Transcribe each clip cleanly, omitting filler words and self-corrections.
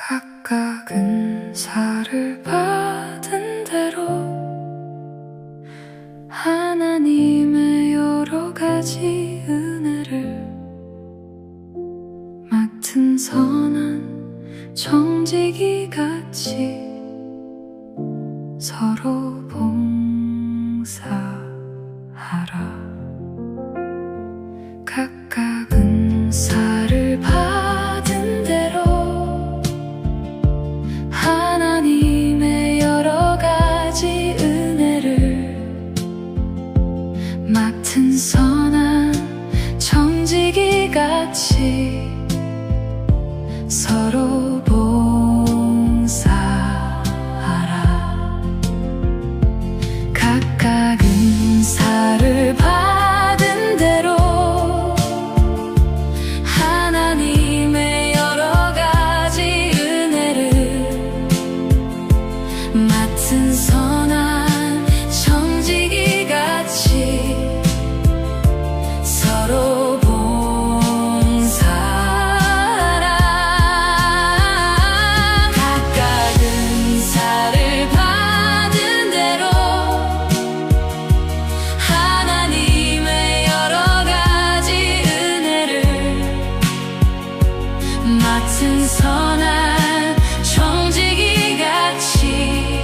각각 은사를 받은 대로 하나님의 여러 가지 은혜를 맡은 선한 청지기 같이 서로 봉사하라. 각각 은사를 받은 대로 하나님의 여러 가지 은혜를 맡은 선한 청지기 같이 서로 봉사하라. 각각 은사를 받은 대로 하나님의 여러 가지 은혜를 맡은 선한 청지기 같이 서로 봉사하라. 각각 은사를 받은 대로 하나님의 여러 가지 은혜를 맡은 선한 청지기 같이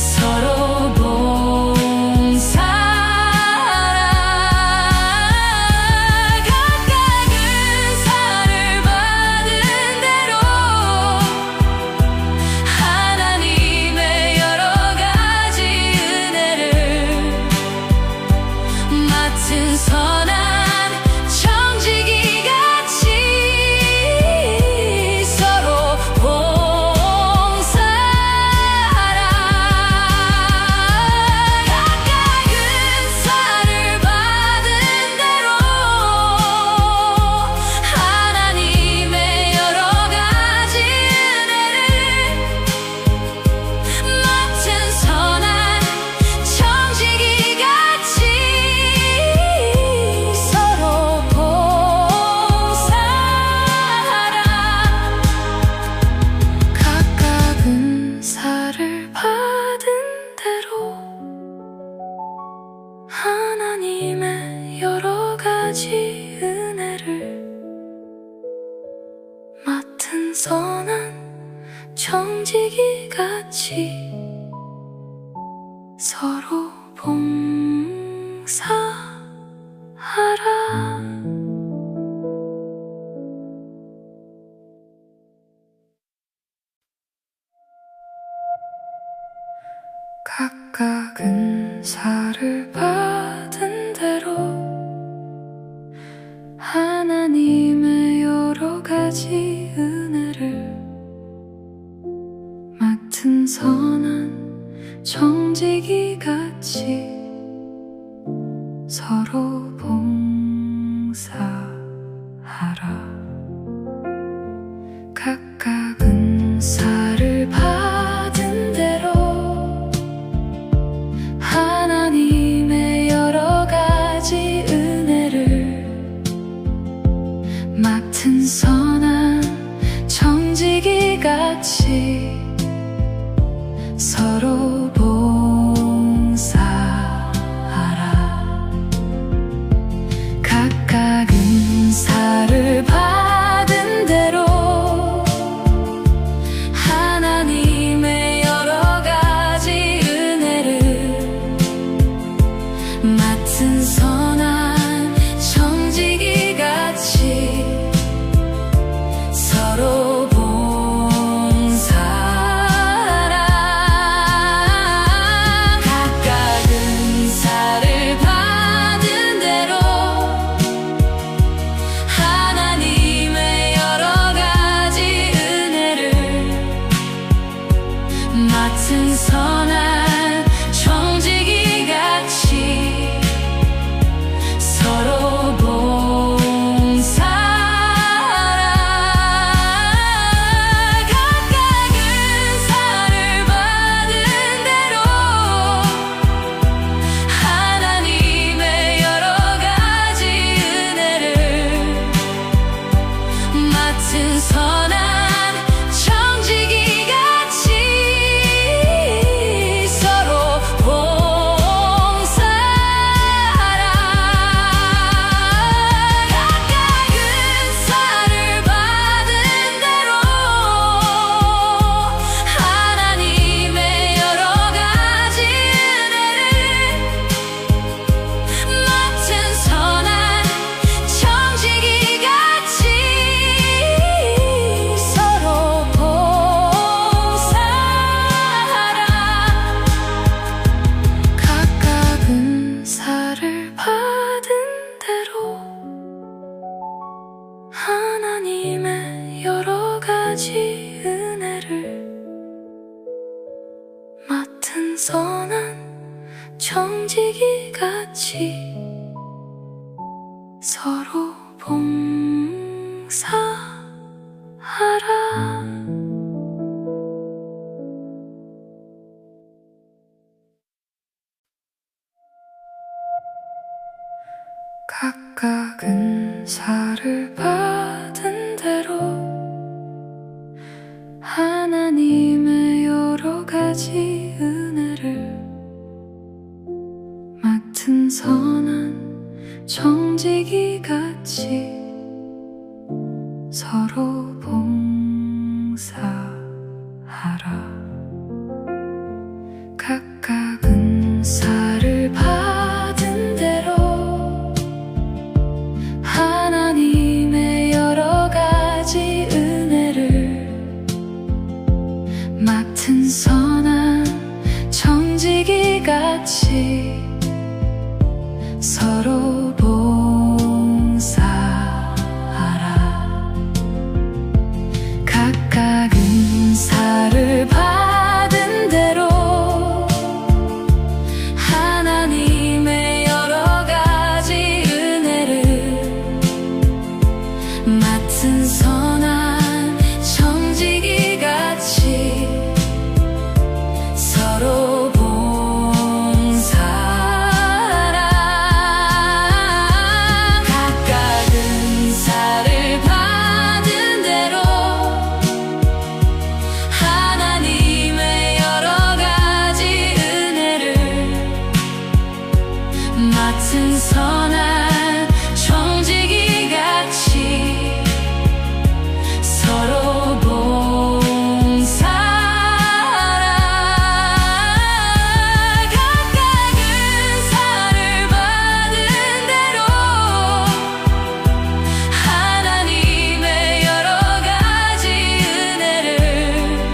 서로 봉사하라. 각각 은사를 받은 대로 하나님의 여러 가지 은혜를 맡은 선한 청지기 같이 서로 봉사하라. 각각 은사를 받은 대로 하나님의 여러 가지 은혜를 맡은 선한 청지기 같이 서로 봉사하라. 각각 은사를 받은 대로 하나님의 여러 가지 은혜를 맡은 선한 청지기 같이 서로 봉사하라. 각각 은사를 받은 대로 하나님의 여러 가지 은혜를 맡은 선한 청지기 같이 서로 봉사하라. 각각 은사를 받은 대로 하나님의 여러 가지 은혜를 맡은 선한 청지기 같이 서로 봉사하라. 각각 은사를 받은 대로 하나님의 여러 가지 은혜를 맡은 선한 청지기 같이 서로 봉사하라. 각각 은사를 받은 대로 하나님의 여러 가지 은혜를 맡은 선한 청지기 같이 서로 봉사하라. 각각 은사를 받은 대로 하나님의 여러 가지 은혜를 맡은 선한 하나님의 여러 가지 은혜를 맡은 선한 청지기 같이 서로 봉사하라. 각각 은사를 받은 대로 하나님의 여러 가지 은혜를 맡은 선한 청지기 같이 서로 봉사하라. 각각 은사를 받은 대로 하나님의 여러 가지 은혜를 맡은 선한 청지기 같이 서로 봉사하라. 각각 은사를 받은 대로 하나님의 여러 가지 은혜를 맡은 선한 청지기 같이 서로 봉사하라. 각각 은사를 받은 대로 하나님의 여러 가지 은혜를 맡은 선한 청지기 같이 서로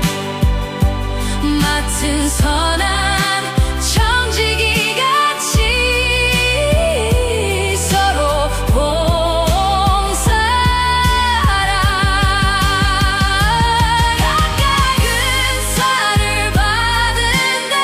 봉사하라.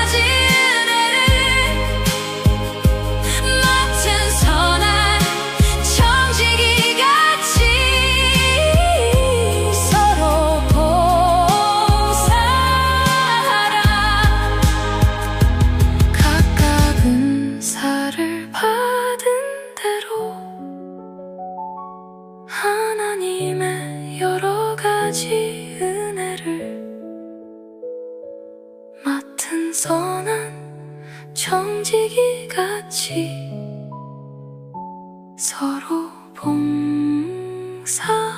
각각 은사를 받은 대로 하나님의 여러 가지 은혜를 맡은 선한 청지기 같이 서로 봉사하라. 각각 은사를 받은 대로 하나님의 여러 가지 은혜를 맡은 선한 청지기 같이 서로 봉사하라. 각각 은사를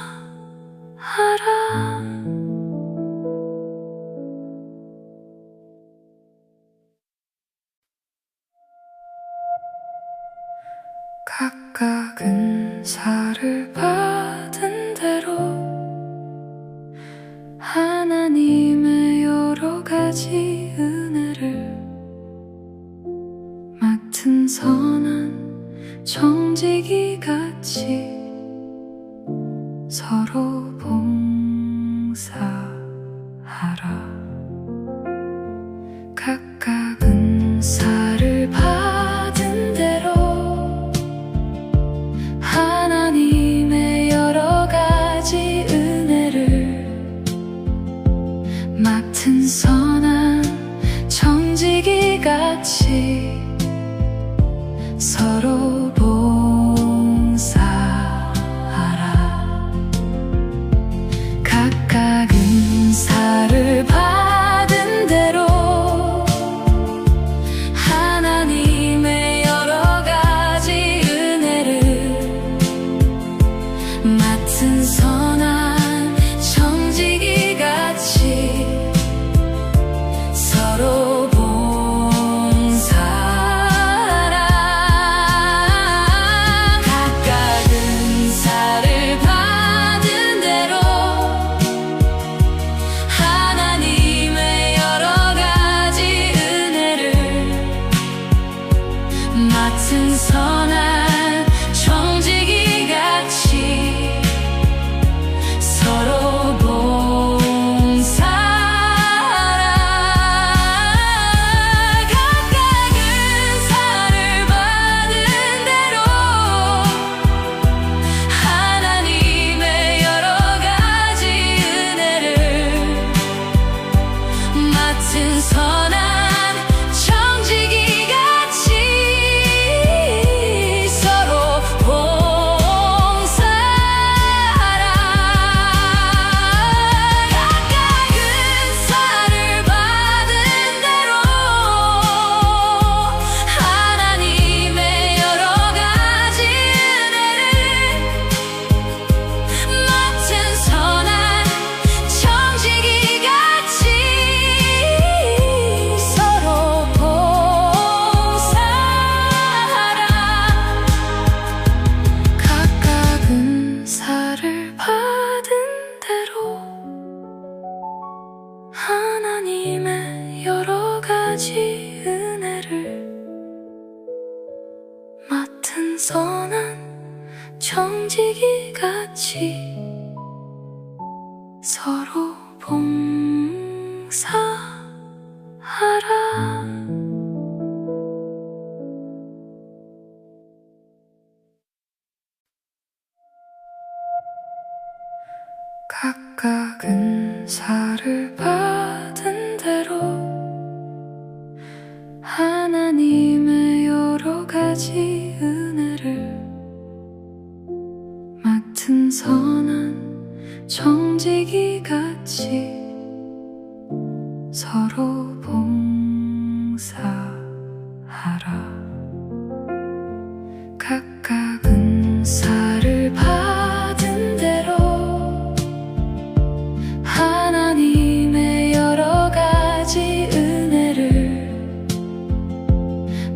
받은 대로 하나님의 여러 가지 은혜를 맡은 선한 청지기 같이 서로 봉사하라. 각각 은사를 받은 대로 하나님의 여러 가지 은혜를 맡은 선한 청지기 같이 서로 봉사하라. 각각 은사를 받은 대로 하나님의 여러 가지 은혜를 맡은 선한 청지기 같이 서로 봉사하라. 각각 은사를 받은 대로 하나님의 여러 가지 은혜를 맡은 선한 청지기 같이 서로 봉사하라. 맡은 선한 청지기 같이 서로 봉사하라. 각각 은사를 받은 대로 하나님의 여러 가지 은혜를 맡은 선한 청지기 같이 서로 봉사하라. 각각 은사를 받은 대로 하나님의 여러 가지 은혜를 맡은 선한 청지기 같이 서로 봉사하라. 각각 은사를 받은 대로 하나님의 여러 가지 은혜를 맡은 선한 청지기 같이 서로 봉사하라. 각각 은사를 받은 대로 하나님의 여러 가지 은혜를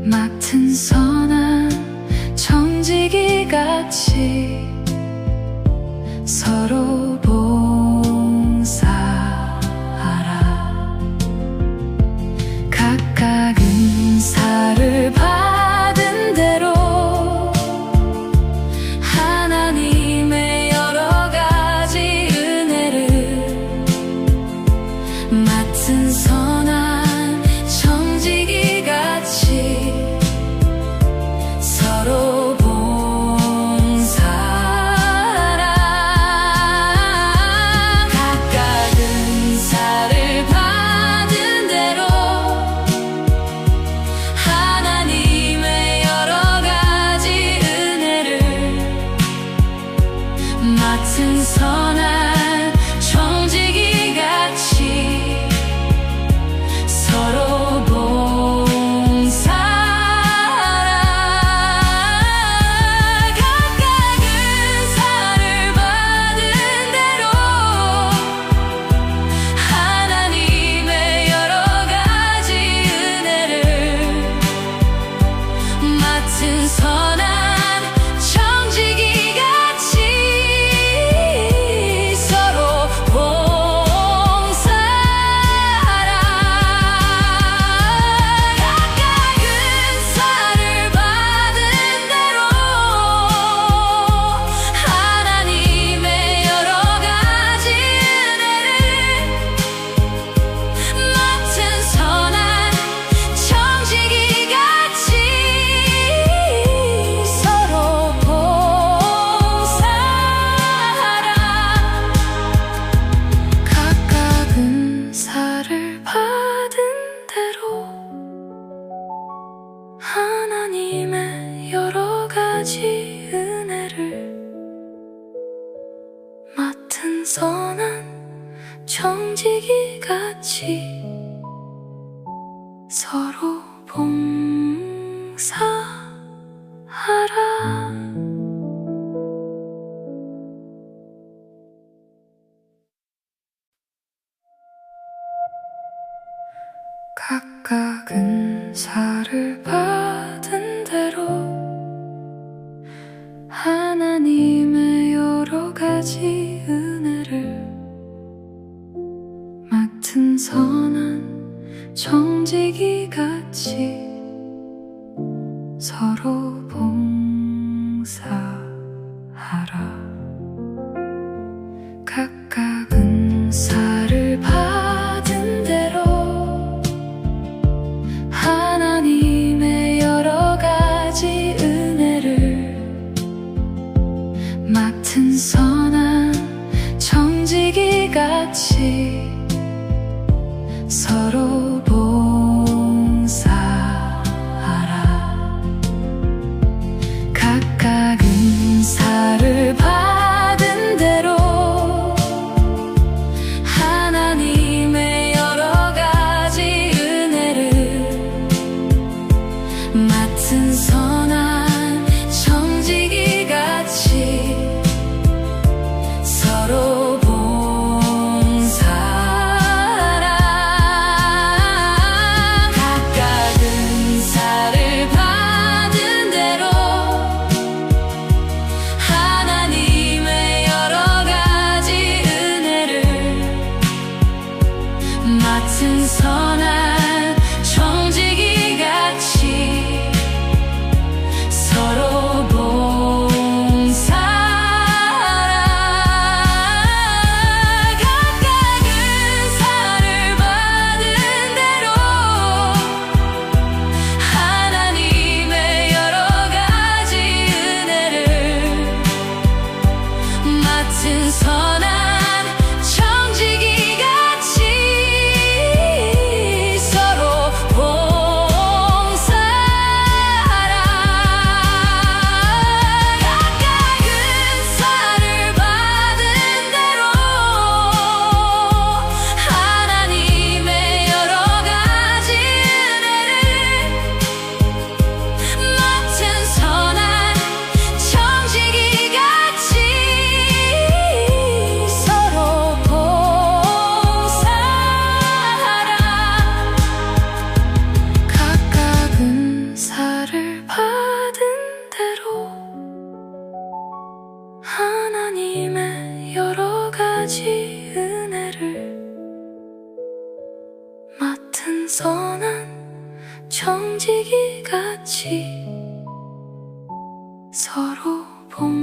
맡은 선한 청지기 같이 서로 봉사하라. 각각 은사를 받은 대로 하나님의 여러 가지 은혜를 맡은 선한 청지기 같이 서로 봉사하라. 각각 은사를 받은 대로 하나님의 여러 가지 은혜를 맡은 선한 청지기 같이 서로 봉사하라. 각각 은사를 받은 대로 하나님의 여러 가지 은혜를 맡은 선한 청지기 같이 서로 봉사하라. 각각 은사를 받은 대로 하나님의 여러 가지 은혜를 맡은 선한 청지기 같이 서로 봉사하라. 각각 은사를 받은 대로 하나님의 여러 가지 은혜를 맡은 선한 청지기 같이 서로 봉사하라. 각각 은사를 받은 대로 하나님의 여러 가지 은혜를 맡은 선한 청지기 같이 서로 봉사하라. 각각 은사를 받은 대로 하나님의 여러 가지 은혜를 맡은 선한 청지기 같이 서로 봉사하라. 각각 은사를 받은 대로 하나님의 여러 가지 은혜를 맡은 선한 청지기 같이 서로 봉사하라. 각각 은사를 받은 대로 하나님의 여러 가지 은혜를 맡은 선한 청지기 같이 서로 같은 선한 청지기 같이 서로 봉사하라. 각각 은사를 받은 대로 하나님의 여러 가지 은혜를 맡은 선한 하나님의 여러 가지 은혜를 맡은 선한 청지기 같이 서로 봉사하라.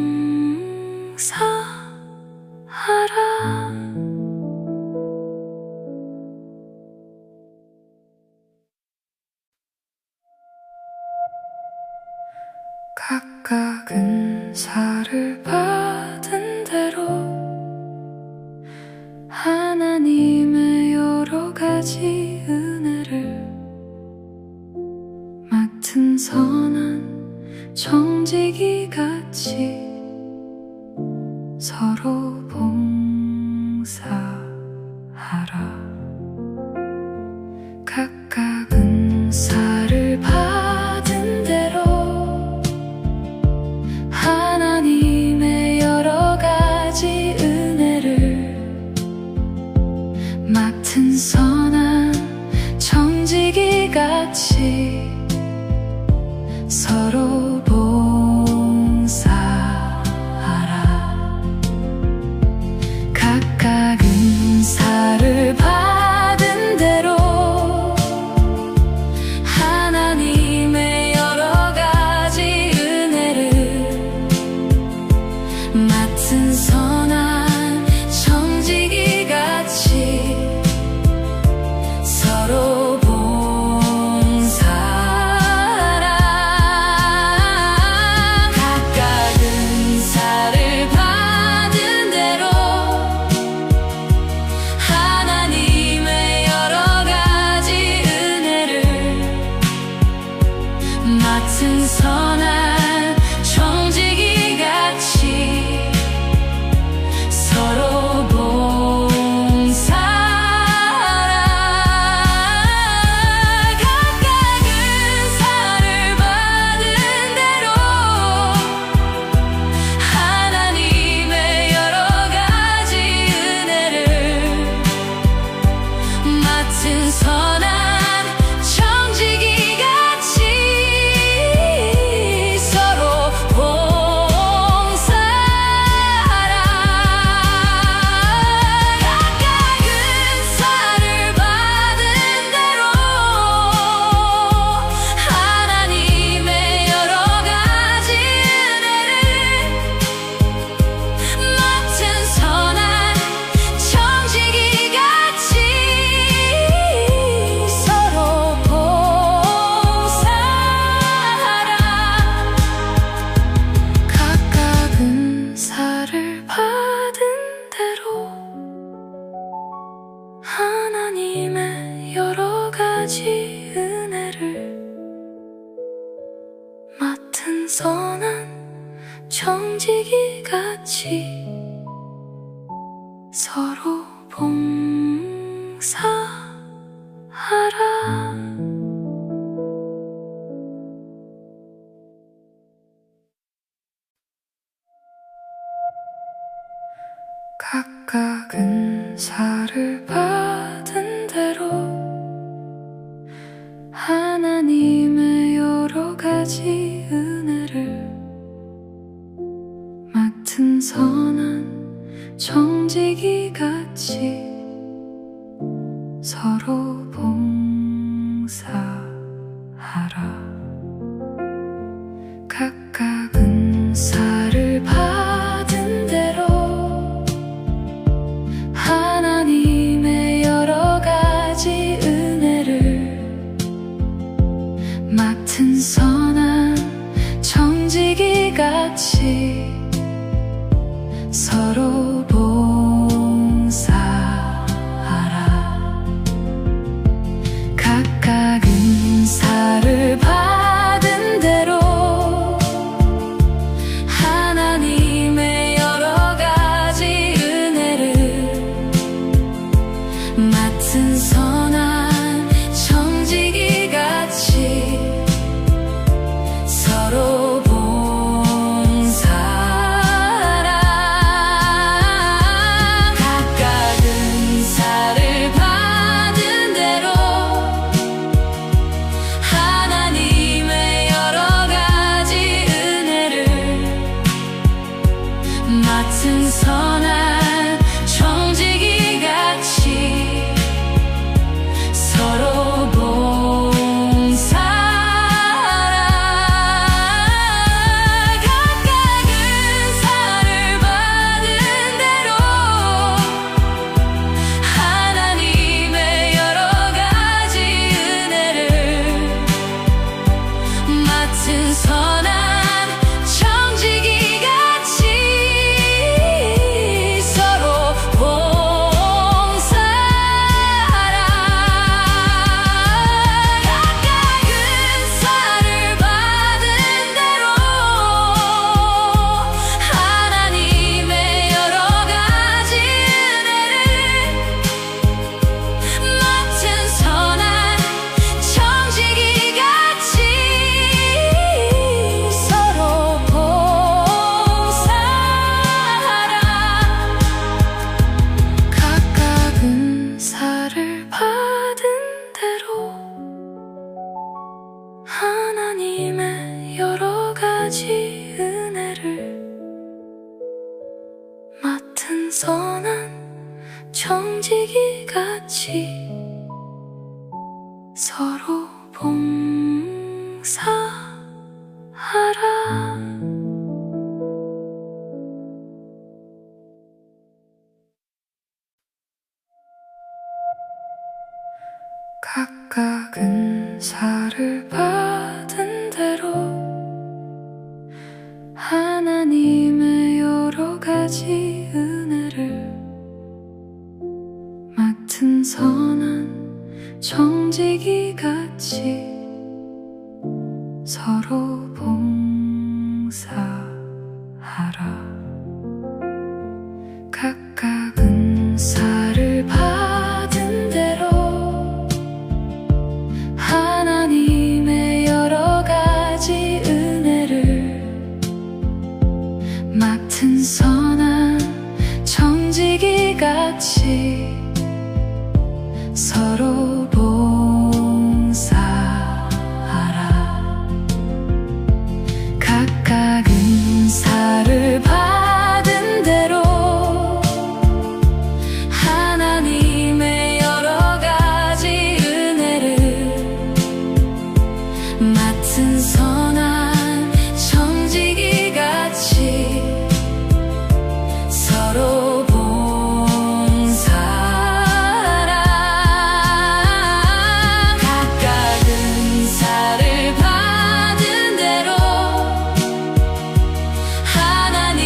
각각 은사를 받은 대로 하나님의 여러 가지 은혜를 맡은 선한 청지기 같이 서로 봉사하라. 각각 은사를 받은 대로 하나님의 여러 가지 은혜를 맡은 선한 청지기 같이 서로 봉사하라. 각각 은사를 받은 대로 하나님의 여러 가지 은혜를 맡은 선한 청지기 같이 서로 봉사하라. 각각 은사를 받은 대로 하나님의 여러 가지 은혜를 맡은 선한 청지기 같이 서로 봉사하라. 각각 은사를 받은 대로 하나님의 여러 가지 은혜를 맡은 선한 청지기 같이 서로 맡은 선한 청지기 같이 서로 봉사하라. 각각 은사를 받은 대로 하나님의 여러 가지 은혜를 맡은 선한 청지기 같이 서로 봉사하라. 각각 은사를 받은 대로 하나님의 여러 가지 은혜를 맡은 선한 청지기 같이 서로 봉사하라. 각각 은사를 받은 대로 하나님의 여러 가지 은혜를 맡은 선한 청지기 같이 서로 봉사하라. 각각 은사를 받은 대로 하나님의 여러 가지 은혜를 맡은 선한 청지기 같이 서로 봉사하라. 각각 은사를 받은 대로 하나님의 여러 가지 은혜를 맡은 선한 청지기 같이 서로 봉사하라. 각각 은사를 받은 대로 하나님의 여러 가지 은혜를 맡은 선한 청지기 같이 서로 봉사하라. 각각 은사를 받은 대로 하나님의 여러 가지 은혜를 맡은 선한 청지기 같이 서로 봉사하라. 각각 은사를 받은 대로 하나님의 여러 가지 은혜를 맡은 선한 청지기 같이 서로 봉사하라. 각각 은사를 받은 대로 하나님의 여러 가지 은혜를 맡은 선한 청지기 같이 서로 봉사하라. 각각 은사를 받은 대로 하나님의 여러 가지 은혜를 맡은 선한 청지기 같이 서로 봉사하라. 각각 은사를 받은 대로 하나님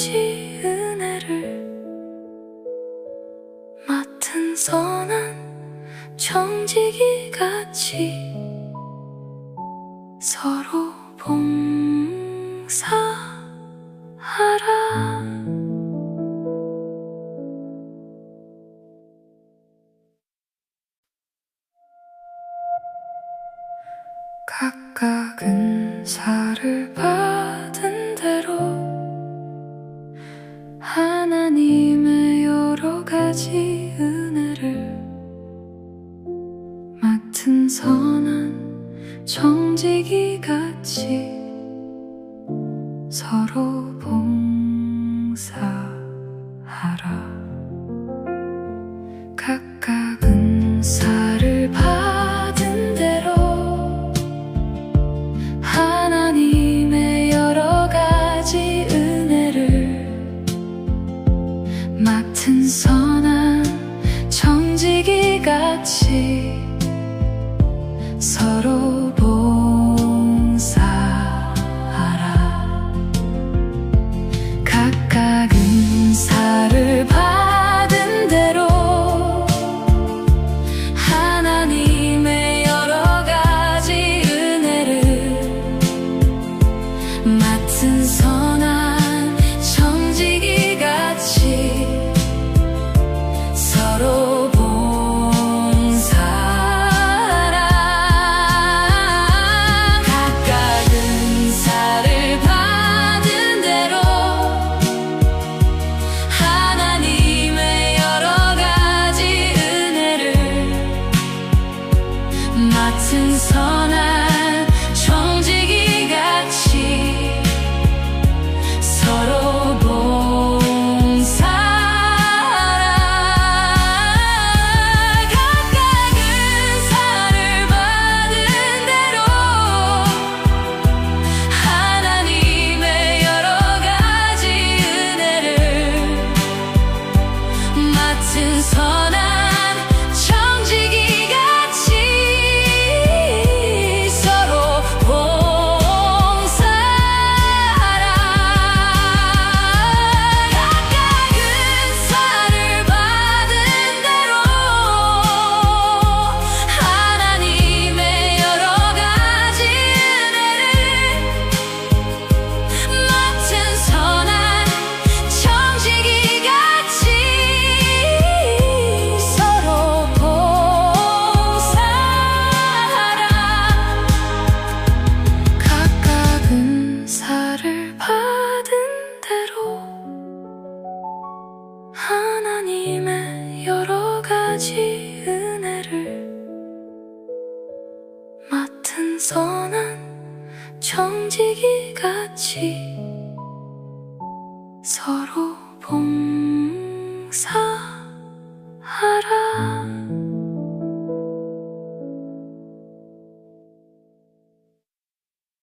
열어가지 은혜를 맡은 선한 청지기같이 서로 봉사하라. 각각 은사를 받은 대로 하나님의 여러 가지 은혜를 맡은 선한 청지기같이 서로 봉사하라. 각각 은사를 받은 대로 하나님의 여러 가지 은혜를 맡은 선한 청지기같이 서로 봉사하라. 각각 은사를 받은 대로 하나님의 여러 가지 은혜를 맡은 선한 청지기같이 서로 봉사하라. 각각 은사를 받은 대로 하나님의 여러 가지 은혜를 맡은 선한 청지기같이 서로 봉사하라. 각각 은사를 받은 대로 하나님의 여러 가지 은혜를 맡은 선한 청지기같이 서로 봉사하라. 각각 은사를 받은 대로 하나님의 여러 가지 은혜를 맡은 선한 청지기같이 서로 봉사하라. 각각 은사를 받은 대로 하나님의 여러 가지 은혜를 맡은 선한 청지기같이 서로 봉사하라.